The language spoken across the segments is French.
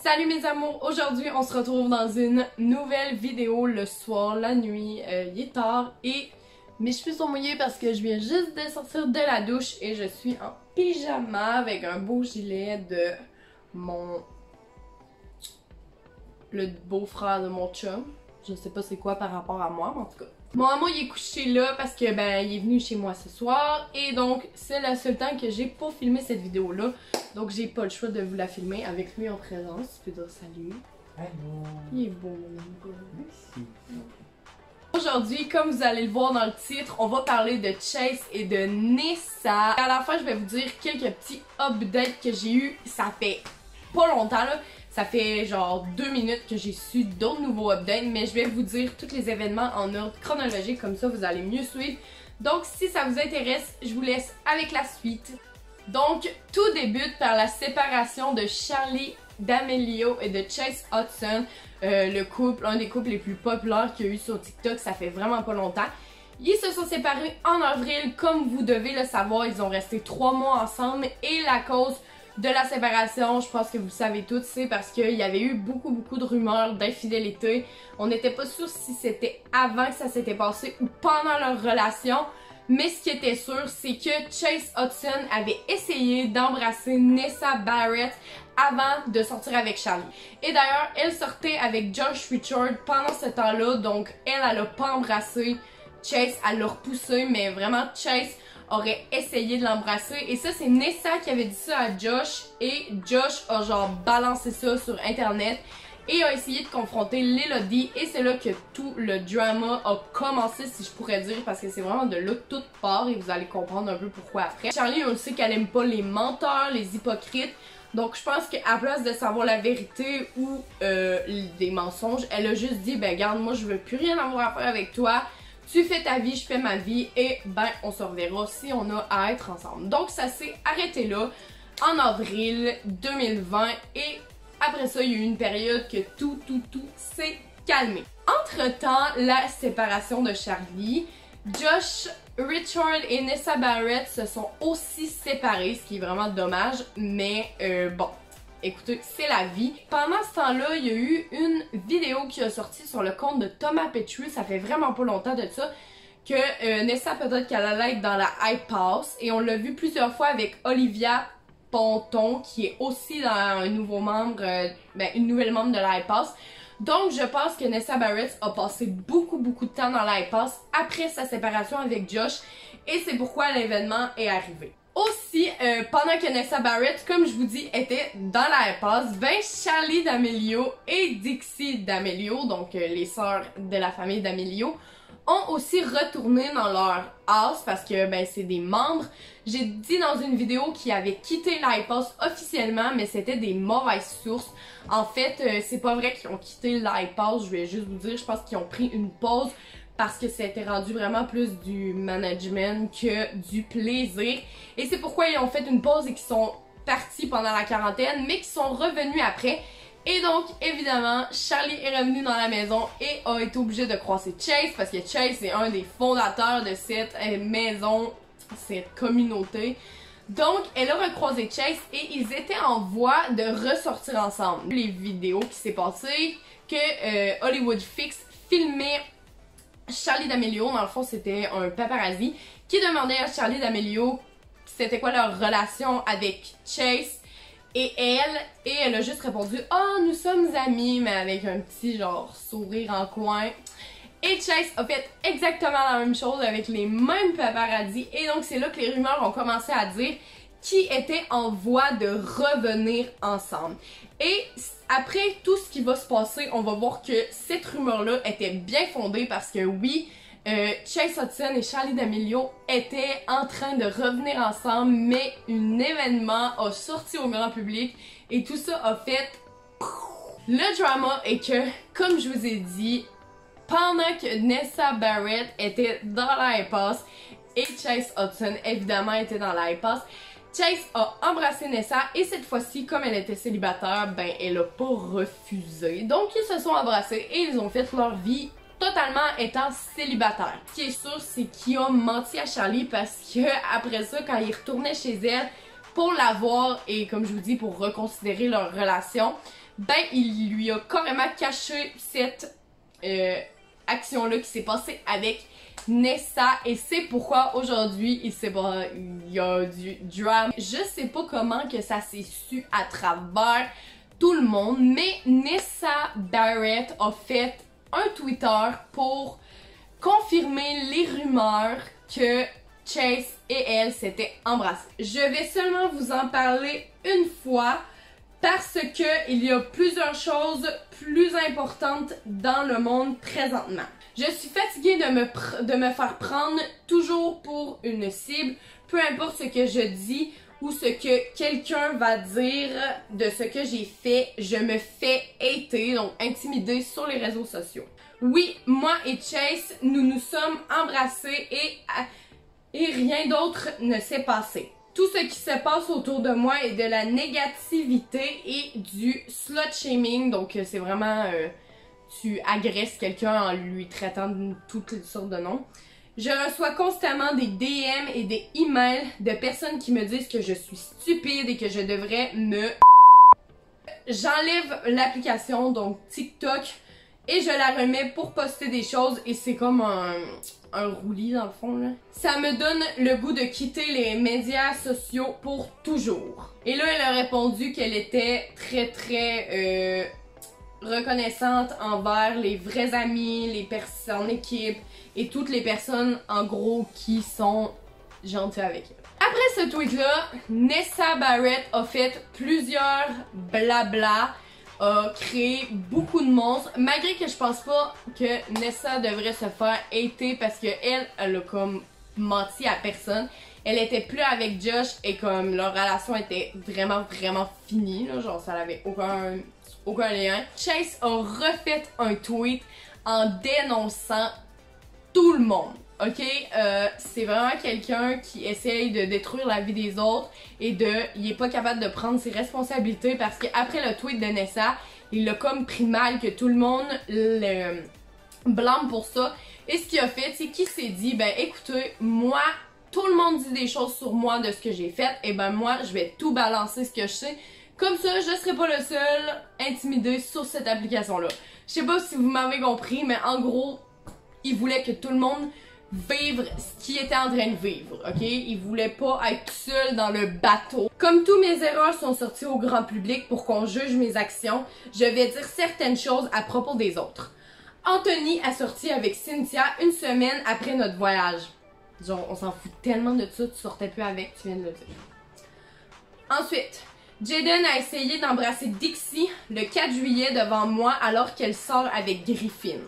Salut mes amours, aujourd'hui on se retrouve dans une nouvelle vidéo le soir, la nuit, il est tard et mes cheveux sont mouillés parce que je viens juste de sortir de la douche et je suis en pyjama avec un beau gilet de le beau-frère de mon chum. Je sais pas c'est quoi par rapport à moi, mais en tout cas. Mon amour il est couché là parce que ben il est venu chez moi ce soir et donc c'est le seul temps que j'ai pour filmer cette vidéo là. Donc j'ai pas le choix de vous la filmer avec lui en présence. Tu peux dire salut. Allô. Il est beau mon amour. Merci. Aujourd'hui, comme vous allez le voir dans le titre, on va parler de Chase et de Nessa. À la fin, je vais vous dire quelques petits updates que j'ai eu. Ça fait pas longtemps là. Ça fait genre 2 minutes que j'ai su d'autres nouveaux updates, mais je vais vous dire tous les événements en ordre chronologique, comme ça vous allez mieux suivre. Donc si ça vous intéresse, je vous laisse avec la suite. Donc tout débute par la séparation de Charli D'Amelio et de Chase Hudson, le couple, un des couples les plus populaires qu'il y a eu sur TikTok, ça fait vraiment pas longtemps. Ils se sont séparés en avril, comme vous devez le savoir, ils ont resté 3 mois ensemble et la cause de la séparation, je pense que vous le savez toutes, c'est parce qu'il y avait eu beaucoup de rumeurs d'infidélité. On n'était pas sûr si c'était avant que ça s'était passé ou pendant leur relation. Mais ce qui était sûr, c'est que Chase Hudson avait essayé d'embrasser Nessa Barrett avant de sortir avec Charli. Et d'ailleurs, elle sortait avec Josh Richard pendant ce temps-là, donc elle a pas embrassé Chase, elle l'a repoussé, mais vraiment Chase aurait essayé de l'embrasser. Et ça, c'est Nessa qui avait dit ça à Josh. Et Josh a genre balancé ça sur internet et a essayé de confronter l'Elodie. Et c'est là que tout le drama a commencé, si je pourrais dire, parce que c'est vraiment de là que tout part et vous allez comprendre un peu pourquoi après. Charli, on le sait qu'elle aime pas les menteurs, les hypocrites. Donc je pense qu'à place de savoir la vérité ou des mensonges, elle a juste dit, ben garde, moi je veux plus rien avoir à faire avec toi. Tu fais ta vie, je fais ma vie et ben on se reverra si on a à être ensemble. Donc ça s'est arrêté là en avril 2020 et après ça il y a eu une période que tout s'est calmé. Entre-temps, la séparation de Charli, Josh Richard et Nessa Barrett se sont aussi séparés, ce qui est vraiment dommage, mais bon. Écoutez, c'est la vie. Pendant ce temps-là, il y a eu une vidéo qui a sorti sur le compte de Thomas Petru, ça fait vraiment pas longtemps de ça, que Nessa peut-être qu'elle allait être dans la Hype House, et on l'a vu plusieurs fois avec Olivia Ponton, qui est aussi dans un nouveau membre, une nouvelle membre de la Hype House. Donc je pense que Nessa Barrett a passé beaucoup de temps dans la Hype House après sa séparation avec Josh, et c'est pourquoi l'événement est arrivé. Aussi, pendant que Nessa Barrett, comme je vous dis, était dans la Hype House, Charli D'Amelio et Dixie D'Amelio, donc les sœurs de la famille D'Amelio, ont aussi retourné dans leur house parce que ben c'est des membres. J'ai dit dans une vidéo qu'ils avaient quitté la Hype House officiellement, mais c'était des mauvaises sources. En fait, c'est pas vrai qu'ils ont quitté la Hype House, je vais juste vous dire, je pense qu'ils ont pris une pause parce que c'était rendu vraiment plus du management que du plaisir. Et c'est pourquoi ils ont fait une pause et qu'ils sont partis pendant la quarantaine, mais qu'ils sont revenus après. Et donc, évidemment, Charli est revenu dans la maison et a été obligé de croiser Chase, parce que Chase est un des fondateurs de cette maison, cette communauté. Donc, elle a recroisé Chase et ils étaient en voie de ressortir ensemble. Les vidéos qui s'est passé, que Hollywood Fix filmait Charli D'Amelio, dans le fond c'était un paparazzi qui demandait à Charli D'Amelio c'était quoi leur relation avec Chase et elle a juste répondu « Oh, nous sommes amis », mais avec un petit genre sourire en coin. Et Chase a fait exactement la même chose avec les mêmes paparazzi et donc c'est là que les rumeurs ont commencé à dire qui étaient en voie de revenir ensemble. Et après tout ce qui va se passer, on va voir que cette rumeur-là était bien fondée parce que oui, Chase Hudson et Charli D'Amelio étaient en train de revenir ensemble, mais un événement a sorti au grand public et tout ça a fait... Le drama est que, comme je vous ai dit, pendant que Nessa Barrett était dans la Hype House et Chase Hudson évidemment était dans la Hype House, Chase a embrassé Nessa et cette fois-ci, comme elle était célibataire, ben elle a pas refusé. Donc ils se sont embrassés et ils ont fait leur vie totalement étant célibataire. Ce qui est sûr, c'est qu'il a menti à Charlie parce que après ça, quand il retournait chez elle pour la voir et comme je vous dis, pour reconsidérer leur relation, ben il lui a carrément caché cette action-là qui s'est passée avec Nessa, et c'est pourquoi aujourd'hui il y a du drame. Je sais pas comment que ça s'est su à travers tout le monde, mais Nessa Barrett a fait un Twitter pour confirmer les rumeurs que Chase et elle s'étaient embrassés. Je vais seulement vous en parler une fois parce que il y a plusieurs choses plus importantes dans le monde présentement. Je suis fatiguée de me faire prendre toujours pour une cible, peu importe ce que je dis ou ce que quelqu'un va dire de ce que j'ai fait, je me fais hater, donc intimider sur les réseaux sociaux. Oui, moi et Chase, nous nous sommes embrassés et rien d'autre ne s'est passé. Tout ce qui se passe autour de moi est de la négativité et du slut shaming, donc c'est vraiment tu agresses quelqu'un en lui traitant de toutes sortes de noms. Je reçois constamment des DM et des emails de personnes qui me disent que je suis stupide et que je devrais me... J'enlève l'application, donc TikTok, et je la remets pour poster des choses et c'est comme un roulis dans le fond là. Ça me donne le goût de quitter les médias sociaux pour toujours. Et là elle a répondu qu'elle était très reconnaissante envers les vrais amis, les personnes en équipe et toutes les personnes en gros qui sont gentilles avec elle. Après ce tweet là, Nessa Barrett a fait plusieurs blabla, a créé beaucoup de monstres, malgré que je pense pas que Nessa devrait se faire hater parce que elle a comme menti à personne. Elle était plus avec Josh et comme leur relation était vraiment finie, là, genre ça n'avait aucun lien. Chase a refait un tweet en dénonçant tout le monde. Ok, c'est vraiment quelqu'un qui essaye de détruire la vie des autres et il est pas capable de prendre ses responsabilités parce qu'après le tweet de Nessa, il a comme pris mal que tout le monde le blâme pour ça. Et ce qu'il a fait, c'est qu'il s'est dit, ben écoutez, moi, tout le monde dit des choses sur moi de ce que j'ai fait, et ben moi, je vais tout balancer ce que je sais. Comme ça, je serai pas le seul intimidé sur cette application-là. Je sais pas si vous m'avez compris, mais en gros, il voulait que tout le monde vivre ce qu'il était en train de vivre, ok? Il voulait pas être seul dans le bateau. Comme tous mes erreurs sont sorties au grand public pour qu'on juge mes actions, je vais dire certaines choses à propos des autres. Anthony a sorti avec Cynthia une semaine après notre voyage. Genre, on s'en fout tellement de ça, tu sortais plus avec, tu viens de le dire. Ensuite, Jaden a essayé d'embrasser Dixie le 4 juillet devant moi alors qu'elle sort avec Griffin.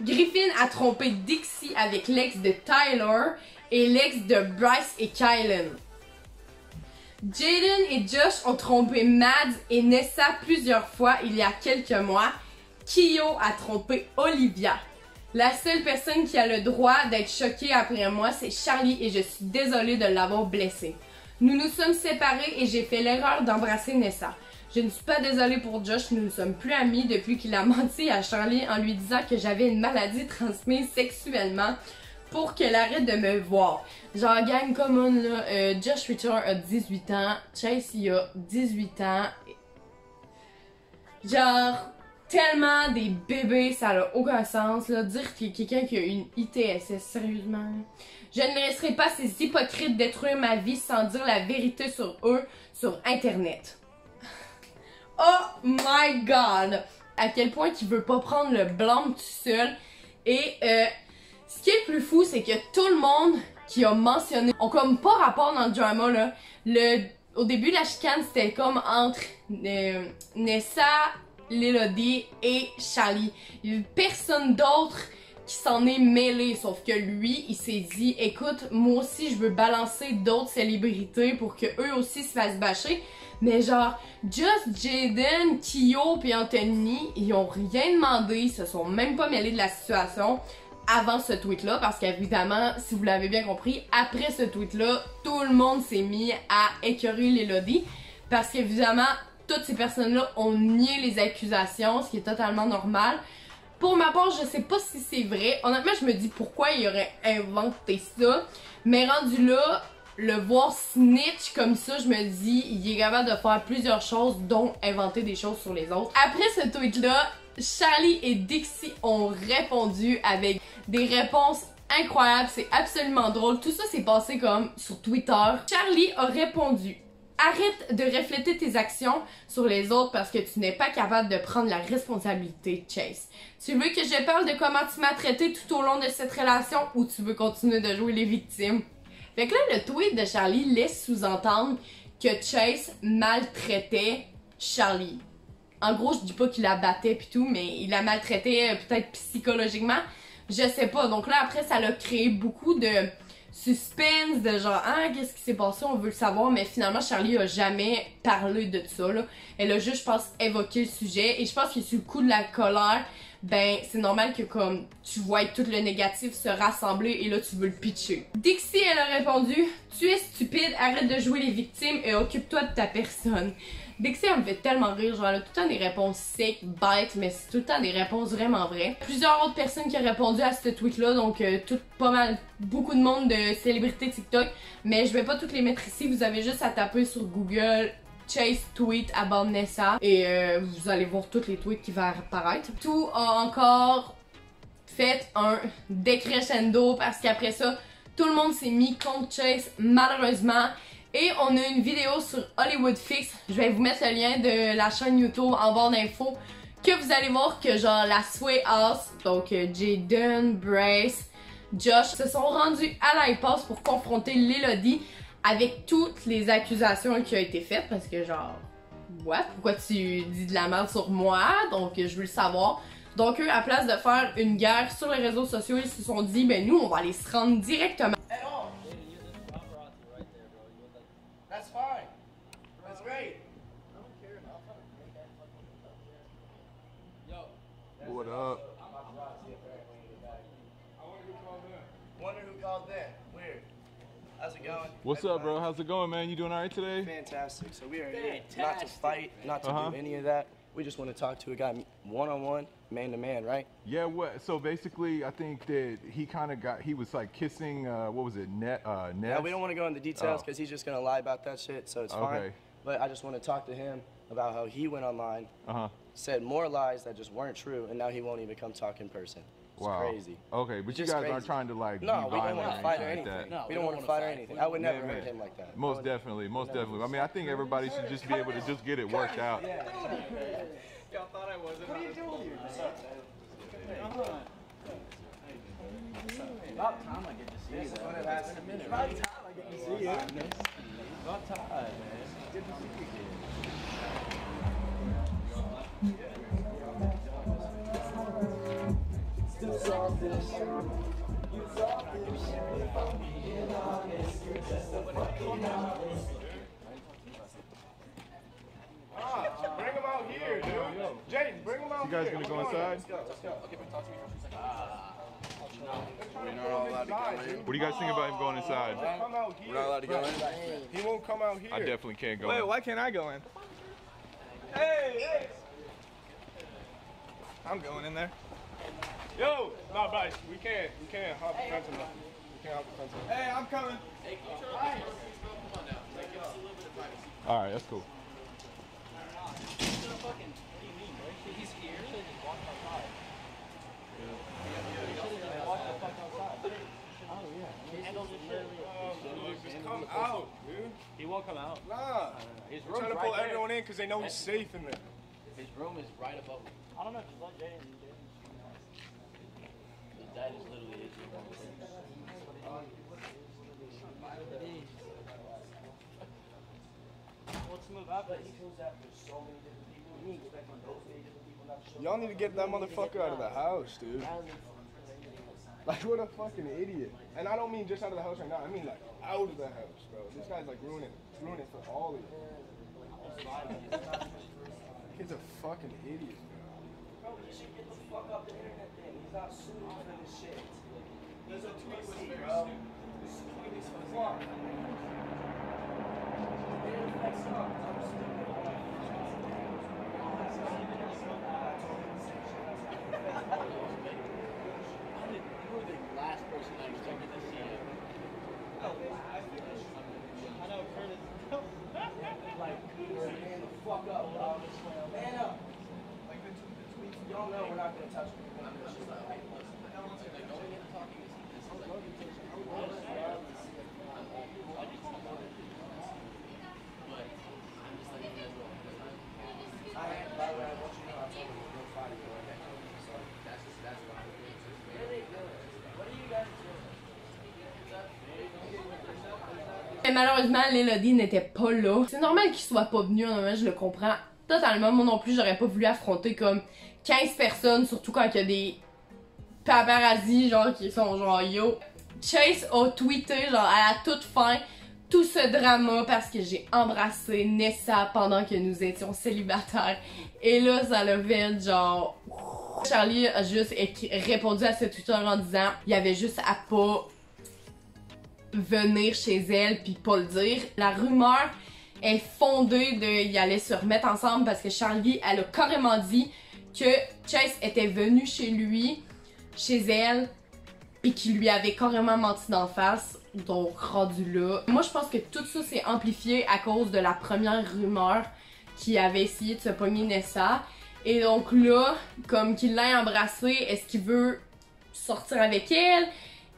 Griffin a trompé Dixie avec l'ex de Tyler et l'ex de Bryce et Kylan. Jaden et Josh ont trompé Mads et Nessa plusieurs fois il y a quelques mois. Kyo a trompé Olivia. La seule personne qui a le droit d'être choquée après moi, c'est Charlie et je suis désolée de l'avoir blessée. Nous nous sommes séparés et j'ai fait l'erreur d'embrasser Nessa. Je ne suis pas désolée pour Josh, nous ne sommes plus amis depuis qu'il a menti à Charlie en lui disant que j'avais une maladie transmise sexuellement pour qu'elle arrête de me voir. Genre, gang, come on là, Josh Richter a 18 ans, Chase il a 18 ans. Genre, tellement des bébés, ça n'a aucun sens là. Dire qu'il y a quelqu'un qui a une ITSS, sérieusement. Je ne laisserai pas ces hypocrites détruire ma vie sans dire la vérité sur eux sur internet. Oh my god! À quel point qu'il veut pas prendre le blâme tout seul. Et ce qui est le plus fou, c'est que tout le monde qui a mentionné ont comme pas rapport dans le drama là. Au début la chicane c'était comme entre Nessa, Lelody et Charlie. Il y a personne d'autre qui s'en est mêlé, sauf que lui, il s'est dit, écoute, moi aussi je veux balancer d'autres célébrités pour que eux aussi se fassent bâcher. Mais genre, juste Jaden, Kyo puis Anthony, ils ont rien demandé, ils se sont même pas mêlés de la situation avant ce tweet-là, parce qu'évidemment, si vous l'avez bien compris, après ce tweet-là, tout le monde s'est mis à écœurer Lelody, parce qu'évidemment, toutes ces personnes-là ont nié les accusations, ce qui est totalement normal. Pour ma part, je sais pas si c'est vrai. Honnêtement, je me dis pourquoi il aurait inventé ça. Mais rendu là, le voir snitch comme ça, je me dis, il est capable de faire plusieurs choses, dont inventer des choses sur les autres. Après ce tweet-là, Charli et Dixie ont répondu avec des réponses incroyables. C'est absolument drôle. Tout ça s'est passé comme sur Twitter. Charli a répondu: arrête de refléter tes actions sur les autres parce que tu n'es pas capable de prendre la responsabilité, Chase. Tu veux que je parle de comment tu m'as traité tout au long de cette relation ou tu veux continuer de jouer les victimes? Fait que là, le tweet de Charli laisse sous-entendre que Chase maltraitait Charli. En gros, je dis pas qu'il la battait pis tout, mais il la maltraitait peut-être psychologiquement. Je sais pas. Donc là, après, ça l'a créé beaucoup de suspense, de genre, ah, qu'est-ce qui s'est passé, on veut le savoir, mais finalement, Charli a jamais parlé de ça, là. Elle a juste, je pense, évoqué le sujet, et je pense que sur le coup de la colère, ben, c'est normal que, comme, tu vois tout le négatif se rassembler, et là, tu veux le pitcher. Dixie, elle a répondu: tu es stupide, arrête de jouer les victimes, et occupe-toi de ta personne. Dixie, elle me fait tellement rire, genre elle a tout le temps des réponses secs, bêtes, mais c'est tout le temps des réponses vraiment vraies. Plusieurs autres personnes qui ont répondu à ce tweet-là, donc pas mal, beaucoup de monde de célébrités TikTok, mais je vais pas toutes les mettre ici, vous avez juste à taper sur Google Chase tweet about Nessa et vous allez voir tous les tweets qui vont apparaître. Tout a encore fait un décrescendo parce qu'après ça, tout le monde s'est mis contre Chase, malheureusement. Et on a une vidéo sur Hollywood Fix. Je vais vous mettre le lien de la chaîne YouTube en barre d'infos. Que vous allez voir que genre la Sway House, donc Jaden, Brace, Josh, se sont rendus à l'impasse pour confronter l'Elodie avec toutes les accusations qui ont été faites. Parce que genre, what? Pourquoi tu dis de la merde sur moi? Donc je veux le savoir. Donc eux, à place de faire une guerre sur les réseaux sociaux, ils se sont dit, ben nous, on va aller se rendre directement. That's fine. That's great. I don't care. Yo. What up? Wonder who called then. Weird. How's it going? What's up, bro? How's it going, man? You doing all right today? Fantastic. So we are here not to fight, not to do any of that. We just want to talk to a guy one-on-one, man-to-man, right? Yeah, what? So basically, I think that he was like kissing, what was it, Ness? Yeah, we don't want to go into details because he's just going to lie about that shit, so it's fine. But I just want to talk to him about how he went online, said more lies that just weren't true, and now he won't even come talk in person. It's crazy. Okay, but you guys aren't trying to like be violent we don't want to fight or anything anything. like that. We don't want to fight or anything. I would never hurt him like that. Most definitely, most definitely. I mean, I think everybody should just be able to just get it worked out. Y'all thought I wasn't. What are you doing here? About time I get to see you. It's been a minute. About time I get to see you. About time, man. Good to see you again. Bring him out here, dude. James, bring him out You guys here. gonna go inside? Let's go. Okay, but talk to me for 2 seconds. We're not all allowed to go in. What do you guys think about him going inside? Come out here. We're not allowed to go in? He won't come out here. I definitely can't go. Wait, why can't I go in? Hey! I'm going in there. Yo, no, Bryce, we can't hop the fence enough. We can't hop the fence enough. Hey, I'm coming. All right, that's cool. Just come out, dude. He won't come out. Nah. His We're room's trying to right pull there. everyone in because they know he's safe in there. His room is right above him. I don't know, just let Jay in. That is literally his room. Let's move out. Y'all need to get that motherfucker out of the house, dude. Like, what a fucking idiot. And I don't mean just out of the house right now. I mean, like, out of the house, bro. This guy's, like, ruining it for all of you. Kid's a fucking idiot, bro. Bro, you should get the fuck off the internet then. He's not suing for this shit. There's a tweet with me, bro. This tweet is fucked. not gonna touch me. Mais malheureusement, l'Élodie n'était pas là. C'est normal qu'il soit pas venu, honnêtement, je le comprends totalement. Moi non plus, j'aurais pas voulu affronter comme 15 personnes, surtout quand il y a des paparazzi, genre, qui sont genre yo. Chase a tweeté, genre, à la toute fin, tout ce drama parce que j'ai embrassé Nessa pendant que nous étions célibataires. Et là, ça l'a fait genre... Charlie a juste répondu à ce Twitter en disant il y avait juste à pas venir chez elle puis pas le dire. La rumeur est fondée de ils allaient se remettre ensemble parce que Charlie, elle a carrément dit que Chase était venu chez lui, chez elle, et qu'il lui avait carrément menti d'en face. Donc rendu là. Moi je pense que tout ça s'est amplifié à cause de la première rumeur qui avait essayé de se pogner Nessa. Et donc là, comme qu'il l'a embrassée, est-ce qu'il veut sortir avec elle?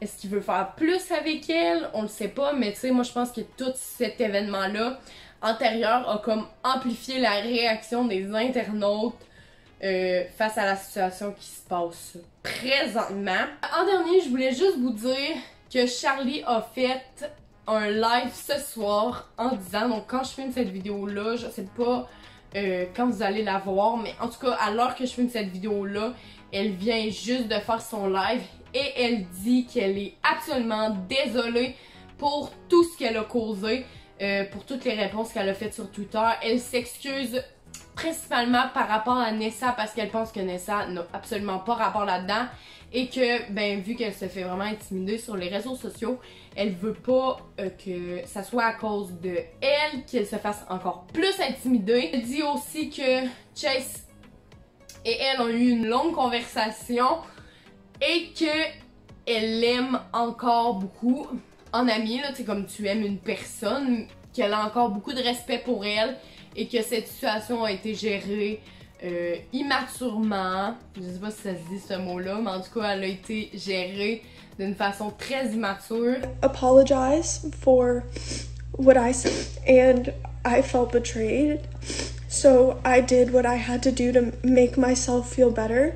Est-ce qu'il veut faire plus avec elle? On le sait pas, mais tu sais, moi je pense que tout cet événement-là antérieur a comme amplifié la réaction des internautes face à la situation qui se passe présentement. En dernier, je voulais juste vous dire que Charlie a fait un live ce soir en disant, donc quand je filme cette vidéo-là, je sais pas quand vous allez la voir, mais en tout cas, à l'heure que je filme cette vidéo-là, elle vient juste de faire son live et elle dit qu'elle est absolument désolée pour tout ce qu'elle a causé, pour toutes les réponses qu'elle a faites sur Twitter. Elle s'excuse principalement par rapport à Nessa parce qu'elle pense que Nessa n'a absolument pas rapport là-dedans et que, ben, vu qu'elle se fait vraiment intimider sur les réseaux sociaux, elle veut pas que ça soit à cause de elle qu'elle se fasse encore plus intimider. Elle dit aussi que Chase et elle ont eu une longue conversation et que elle l'aime encore beaucoup en amie, là, tu sais, comme tu aimes une personne, qu'elle a encore beaucoup de respect pour elle et que cette situation a été gérée immaturement. Je sais pas si ça se dit ce mot-là, mais en tout cas, elle a été gérée d'une façon très immature. Apologize for what I said and I felt betrayed. So I did what I had to do to make myself feel better.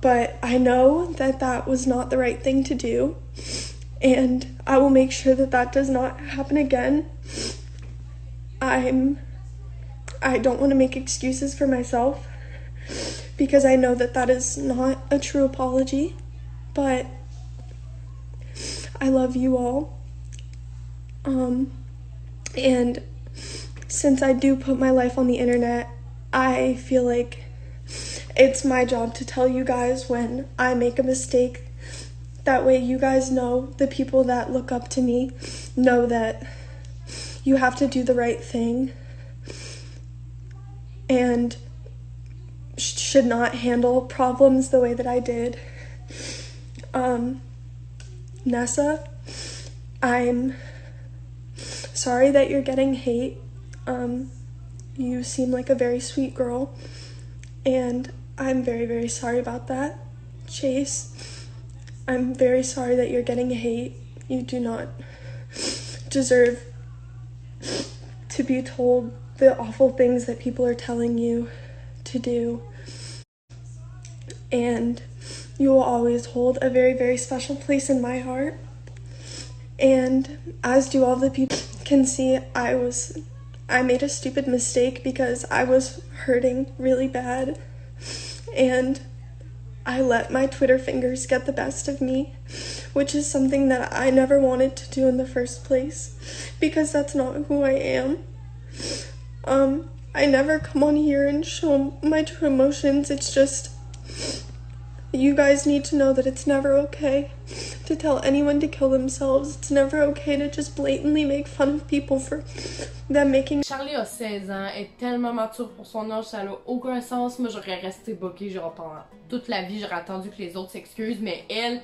But I know that that was not the right thing to do. And I will make sure that that does not happen again. I don't want to make excuses for myself because I know that that is not a true apology, but I love you all. And since I do put my life on the internet, I feel like it's my job to tell you guys when I make a mistake. That way you guys know, the people that look up to me know that you have to do the right thing and should not handle problems the way that I did. Nessa, I'm sorry that you're getting hate. You seem like a very sweet girl, and I'm very, very sorry about that. Chase, I'm very sorry that you're getting hate. You do not deserve to be told the awful things that people are telling you to do. And you will always hold a very, very special place in my heart. And as do all the people can see, I made a stupid mistake because I was hurting really bad. And I let my Twitter fingers get the best of me, which is something that I never wanted to do in the first place, because that's not who I am. I never come on here and show my true emotions. It's just, you guys need to know that it's never okay to tell anyone to kill themselves. It's never okay to just blatantly make fun of people for them making... Charlie a 16 ans, est tellement mature pour son âge, ça n'a aucun sens. Moi, j'aurais resté bloquée, genre pendant toute la vie, j'aurais attendu que les autres s'excusent, mais elle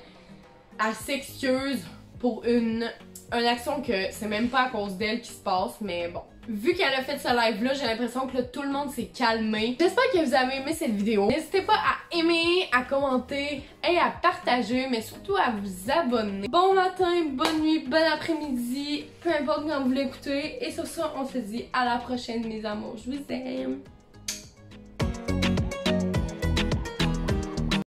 s'excuse pour une action que c'est même pas à cause d'elle qui se passe, mais bon. Vu qu'elle a fait ce live-là, j'ai l'impression que là, tout le monde s'est calmé. J'espère que vous avez aimé cette vidéo. N'hésitez pas à aimer, à commenter et à partager, mais surtout à vous abonner. Bon matin, bonne nuit, bon après-midi, peu importe quand vous l'écoutez. Et sur ça, on se dit à la prochaine, mes amours. Je vous aime.